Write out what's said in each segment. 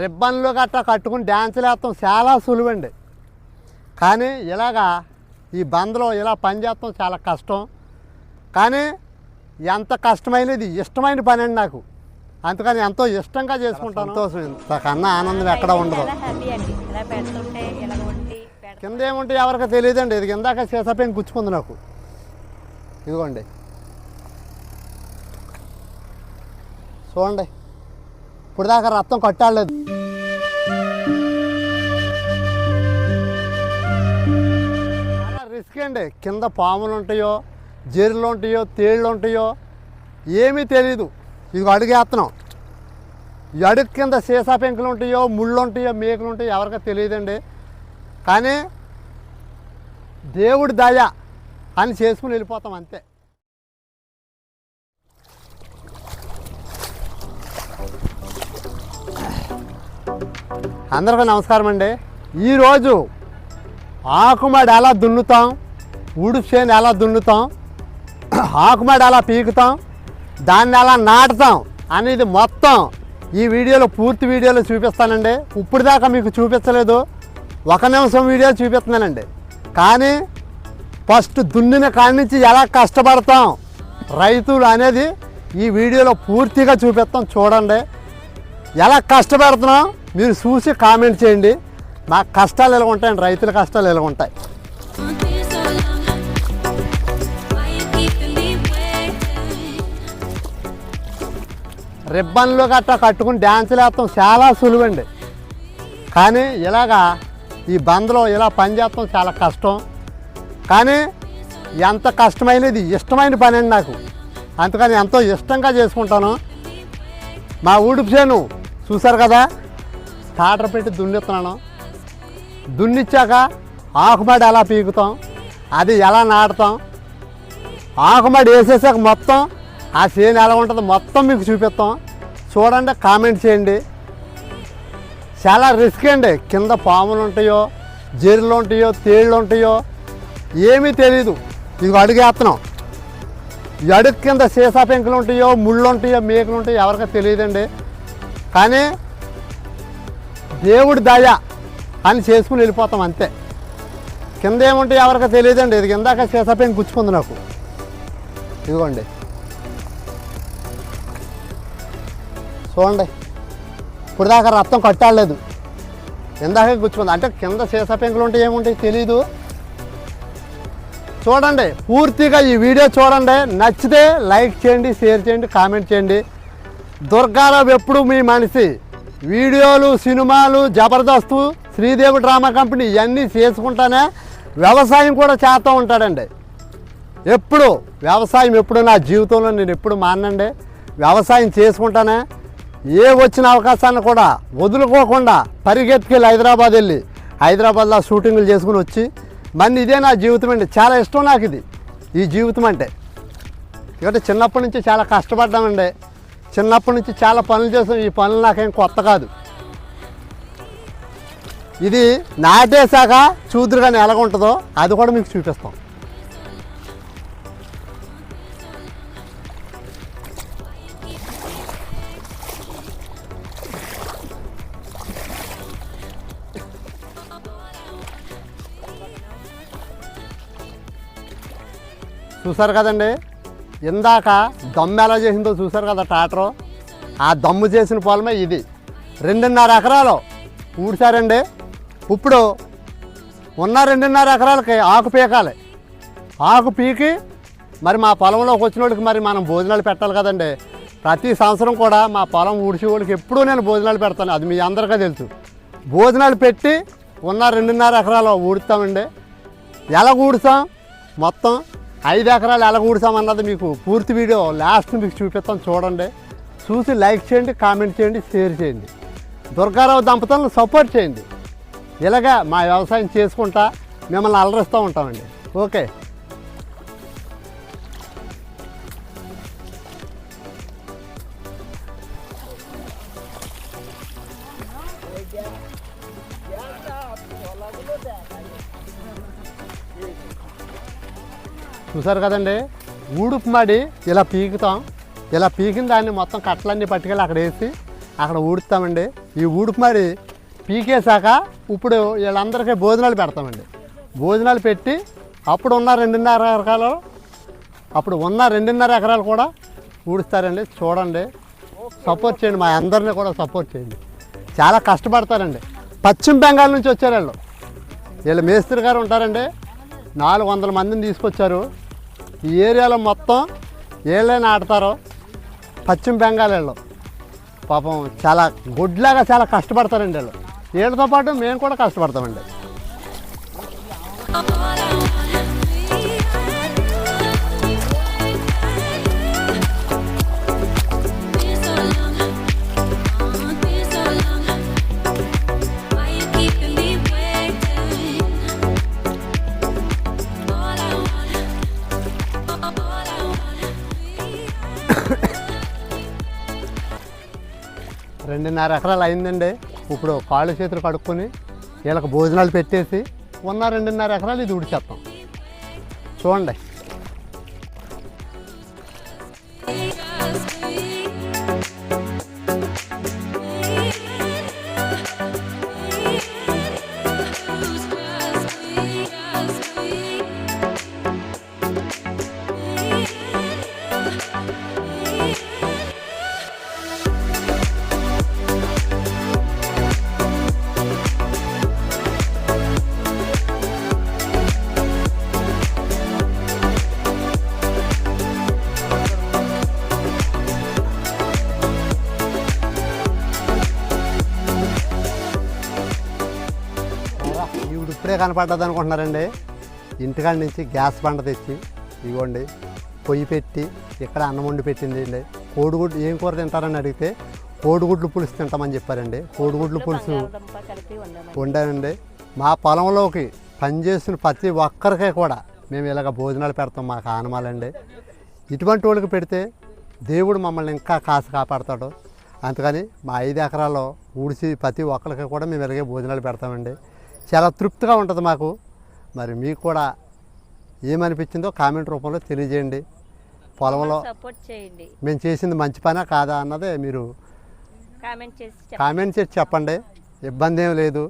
రిబ్బన్లు గట్టా కట్టుకుని డ్యాన్సులు వేస్తాం చాలా సులువండి. కానీ ఇలాగా ఈ బంద్లో ఇలా పనిచేస్తాం చాలా కష్టం. కానీ ఎంత కష్టమైనది ఇష్టమైన పని అండి నాకు. అందుకని ఎంతో ఇష్టంగా చేసుకుంటాను. సంతోషం ఇంతకన్నా ఆనందం ఎక్కడ ఉండదు. కింద ఏముంటే ఎవరికి తెలియదండి. ఇది కిందాక సీసాపేం గుచ్చుకుంది నాకు. ఇదిగోండి చూడండి, ఇప్పుడు దాకా రక్తం కట్టాలేదు. చాలా రిస్క్ అండి. కింద పాములు ఉంటాయో, జీరులు ఉంటాయో, తేళ్ళు ఉంటాయో ఏమీ తెలీదు. ఇది అడుగేస్తున్నాం. ఈ అడుగు కింద సీసా పెంకులు ఉంటాయో, ముళ్ళు ఉంటాయో, మేకలు ఉంటాయో ఎవరికీ తెలియదండి. కానీ దేవుడి దయ అని చేసుకుని వెళ్ళిపోతాం అంతే. అందరికీ నమస్కారం అండి. ఈరోజు ఆకుమడి ఎలా దున్నుతాం, ఉడుపు చేను ఎలా దున్నుతాం, ఆకుమడి ఎలా పీకుతాం, దాన్ని ఎలా నాటుతాం అనేది మొత్తం ఈ వీడియోలో పూర్తి వీడియోలో చూపిస్తానండి. ఇప్పుడు దాకా మీకు చూపించలేదు, 1 నిమిషం వీడియో చూపిస్తున్నానండి. కానీ ఫస్ట్ దున్నిన కాడి నుంచి ఎలా కష్టపడతాం రైతులు అనేది ఈ వీడియోలో పూర్తిగా చూపిస్తాం. చూడండి ఎలా కష్టపడుతున్నాం మీరు చూసి కామెంట్ చేయండి. మా కష్టాలు ఎలా ఉంటాయండి, రైతుల కష్టాలు ఎలా ఉంటాయి. రిబ్బన్లు గట్టా కట్టుకుని డ్యాన్సులు వేస్తాం చాలా సులువండి. కానీ ఇలాగా ఈ బంద్లో ఇలా పనిచేస్తాం చాలా కష్టం. కానీ ఎంత కష్టమైనది ఇష్టమైన పని అండి నాకు. అందుకని ఎంతో ఇష్టంగా చేసుకుంటాను. మా ఊడుపు చేను చూసారు కదా, టాటర్ పెట్టి దున్నిస్తున్నాను. దున్నిచ్చాక ఆకుమడి ఎలా పీకుతాం, అది ఎలా నాటుతాం, ఆకుమడి వేసేసాక మొత్తం ఆ చేను ఎలా ఉంటుందో మొత్తం మీకు చూపిస్తాం. చూడండి, కామెంట్ చేయండి. చాలా రిస్క్ అండి. కింద పాములు ఉంటాయో, జీరులు ఉంటాయో, తేళ్ళు ఉంటాయో ఏమీ తెలీదు. ఇది అడుగేస్తున్నాం. ఈ అడుగు కింద సీసా పెంకులు ఉంటాయో, ముళ్ళు ఉంటాయో, మేకలు ఉంటాయో ఎవరికీ తెలియదండి. కానీ దేవుడి దయ అని చేసుకుని వెళ్ళిపోతాం అంతే. కింద ఏముంటాయి ఎవరికీ తెలియదండి. ఇది కిందాక సీసా పెంకు గుచ్చుకుంది నాకు. ఇదిగోండి చూడండి, ఇప్పుడు దాకా రక్తం కట్టాలేదు, ఇందాక గుచ్చుకుంది. అంటే కింద సీసా పెంకులు ఉంటే ఏముంటాయి తెలీదు. చూడండి పూర్తిగా ఈ వీడియో చూడండి. నచ్చితే లైక్ చేయండి, షేర్ చేయండి, కామెంట్ చేయండి. దుర్గారావు ఎప్పుడు మీ మనిషి. వీడియోలు, సినిమాలు, జబర్దస్తు, శ్రీదేవి డ్రామా కంపెనీ ఇవన్నీ చేసుకుంటానే వ్యవసాయం కూడా చేస్తూ ఉంటాడండి. ఎప్పుడు వ్యవసాయం ఎప్పుడు నా జీవితంలో నేను ఎప్పుడు మానండి. వ్యవసాయం చేసుకుంటానే ఏ వచ్చిన అవకాశాన్ని కూడా వదులుకోకుండా పరిగెత్తుకెళ్ళి హైదరాబాద్ వెళ్ళి హైదరాబాద్లో షూటింగ్లు చేసుకుని వచ్చి మళ్ళీ ఇదే నా జీవితం అండి. చాలా ఇష్టం నాకు ఇది, ఈ జీవితం అంటే. ఎందుకంటే చిన్నప్పటి నుంచి చాలా కష్టపడ్డామండి. చిన్నప్పటి నుంచి చాలా పనులు చేసాం. ఈ పనులు నాకేం కొత్త కాదు. ఇది నాటేశాక చూదురు కానీ ఎలాగుంటుందో అది కూడా మీకు చూపిస్తాం. చూసారు కదండి, ఇందాక దమ్ము ఎలా చేసిందో చూసారు కదా టాటరు. ఆ దమ్ము చేసిన పొలమే ఇది. 2.5 ఎకరాలు ఊడ్చారండి. ఇప్పుడు ఉన్న 2.5 ఎకరాలకి ఆకు పీకాలి. ఆకు పీకి మరి మా పొలంలోకి వచ్చిన వాళ్ళకి మరి మనం భోజనాలు పెట్టాలి కదండి. ప్రతి సంవత్సరం కూడా మా పొలం ఊడ్చే వాళ్ళకి ఎప్పుడూ నేను భోజనాలు పెడతాను. అది మీ అందరికీ తెలుసు. భోజనాలు పెట్టి ఉన్న 2.5 ఎకరాలు ఊడుతామండి. ఎలా ఊడుతాం మొత్తం 5 ఎకరాలు ఎలా ఊడుసామన్నది మీకు పూర్తి వీడియో లాస్ట్ మీకు చూపిస్తాం. చూడండి, చూసి లైక్ చేయండి, కామెంట్ చేయండి, షేర్ చేయండి. దుర్గారావు దంపతులను సపోర్ట్ చేయండి. ఇలాగా మా వ్యవసాయం చేసుకుంటా మిమ్మల్ని అలరిస్తూ ఉంటామండి. ఓకే, చూసారు కదండి, ఊడుపు మడి ఇలా పీకుతాం. ఇలా పీకిన దాన్ని మొత్తం కట్టలన్నీ పట్టుకెళ్ళి అక్కడ వేసి అక్కడ ఊడుతామండి. ఈ ఉడుపుమడి పీకేశాక ఇప్పుడు వీళ్ళందరికీ భోజనాలు పెడతామండి. భోజనాలు పెట్టి అప్పుడు ఉన్న 2.5 ఎకరాలు అప్పుడు ఉన్న 2.5 ఎకరాలు కూడా ఊడుస్తారండి. చూడండి, సపోర్ట్ చేయండి, మా అందరినీ కూడా సపోర్ట్ చేయండి. చాలా కష్టపడతారండి. పశ్చిమ బెంగాల్ నుంచి వచ్చారు వీళ్ళు మేస్త్రి గారు ఉంటారండి. 400 మందిని తీసుకొచ్చారు. ఈ ఏరియాలో మొత్తం ఏళ్ళే నాటుతారు. పశ్చిమ బెంగాల్ వీళ్ళు పాపం చాలా గుడ్లాగా చాలా కష్టపడతారండి. వీళ్ళతో పాటు మేము కూడా కష్టపడతామండి. రెండున్నర ఎకరాలు అయిందండి. ఇప్పుడు కాళ్ళు చేతులు కడుక్కొని వీళ్ళకి భోజనాలు పెట్టేసి ఉన్న 2.5 ఎకరాలు ఇది ఉడిచేస్తాం. చూడండి, ఇప్పుడే కనపడ్డది అనుకుంటున్నారండి. ఇంటికాడ నుంచి గ్యాస్ బండ తెచ్చి ఇవ్వండి పొయ్యి పెట్టి ఇక్కడ అన్నం వండి పెట్టింది అండి. కోడిగుడ్లు ఏం కూర తింటారని అడిగితే కోడిగుడ్లు పులుసు తింటామని చెప్పారండి. కోడిగుడ్లు పులుసు వండానండి. మా పొలంలోకి పనిచేసిన ప్రతి ఒక్కరికే కూడా మేము ఇలాగ భోజనాలు పెడతాం. మాకు ఆనమాలండి. ఇటువంటి వాళ్ళకి పెడితే దేవుడు మమ్మల్ని ఇంకా కాపాడతాడు. అందుకని మా 5 ఎకరాల్లో ఊడిసి ప్రతి ఒక్కరికి కూడా మేము ఇలాగే భోజనాలు పెడతామండి. చాలా తృప్తిగా ఉంటుంది మాకు. మరి మీకు కూడా ఏమనిపించిందో కామెంట్ రూపంలో తెలియజేయండి. పొలంలో సపోర్ట్ చేయండి. మేము చేసింది మంచి పనా కాదా అన్నదే మీరు కామెంట్ చేసి చెప్పండి. ఇబ్బంది ఏం లేదు.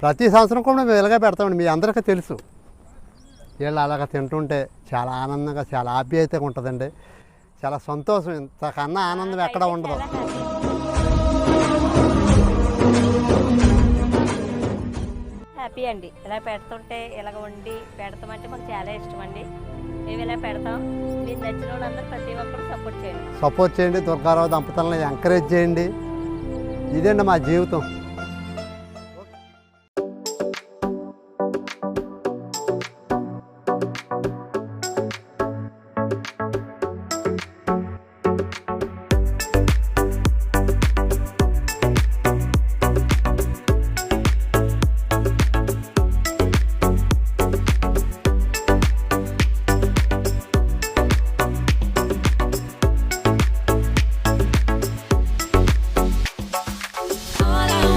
ప్రతి సంవత్సరం కూడా మేము ఇలాగే పెడతామండి. మీ అందరికీ తెలుసు. వీళ్ళు అలాగ తింటుంటే చాలా ఆనందంగా చాలా ఆప్యాయతగా ఉంటుందండి. చాలా సంతోషం. ఇంతకన్నా ఆనందం ఎక్కడ ఉండదు. హ్యాపీ అండి. ఇలా పెడుతుంటే ఇలాగ వండి పెడతామంటే మాకు చాలా ఇష్టం అండి. మేము ఇలా పెడతాం. మీరు నచ్చిన వాళ్ళందరూ ప్రతి ఒక్కరు సపోర్ట్ చేయండి. దుర్గారావు దంపతులను ఎంకరేజ్ చేయండి. ఇదండి మా జీవితం. All I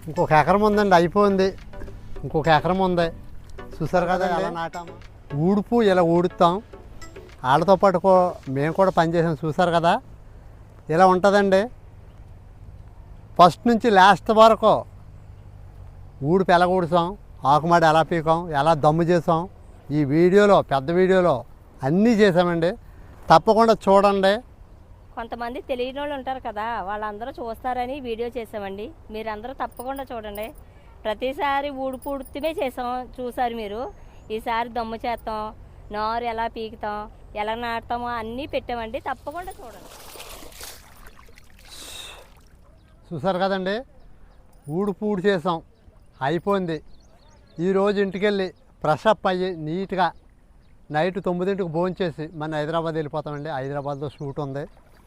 ఇంకొక ఎకరం ఉందండి, అయిపోయింది. ఇంకొక ఎకరం ఉంది. చూసారు కదా ఎలా నాటాము. ఊడుపు ఇలా ఊడుతాం. వాళ్ళతో పాటు మేము కూడా పనిచేసాం. చూసారు కదా ఇలా ఉంటుందండి. ఫస్ట్ నుంచి లాస్ట్ వరకు ఊడిపి ఎలా ఊడుసాం, ఆకుమాడి ఎలా పీకాం, ఎలా దమ్ము చేసాం, ఈ వీడియోలో పెద్ద వీడియోలో అన్నీ చేసామండి. తప్పకుండా చూడండి. కొంతమంది తెలియని వాళ్ళు ఉంటారు కదా, వాళ్ళందరూ చూస్తారని వీడియో చేసామండి. మీరందరూ తప్పకుండా చూడండి. ప్రతిసారి ఊడిపూడుతూనే చేసాం, చూసారు మీరు. ఈసారి దమ్ము చేస్తాం, నారు ఎలా పీకుతాం, ఎలా నాటుతామో అన్నీ పెట్టామండి. తప్పకుండా చూడండి. చూసారు కదండి, ఊడు చేసాం, అయిపోయింది. ఈరోజు ఇంటికి వెళ్ళి ఫ్రెష్ అప్ అయ్యి నీట్గా నైట్ 9ంటికి భోంచేసి మన హైదరాబాద్ వెళ్ళిపోతామండి. హైదరాబాద్లో షూట్ ఉంది.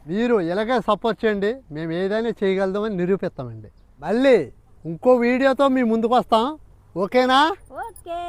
మీరు ఇలాగే సపోర్ట్ చేయండి. మేము ఏదైనా చేయగలుగుతామని నిరూపిస్తామండి. మళ్ళీ ఇంకో వీడియోతో మీ ముందుకు వస్తాం. ఓకేనా? ఓకే.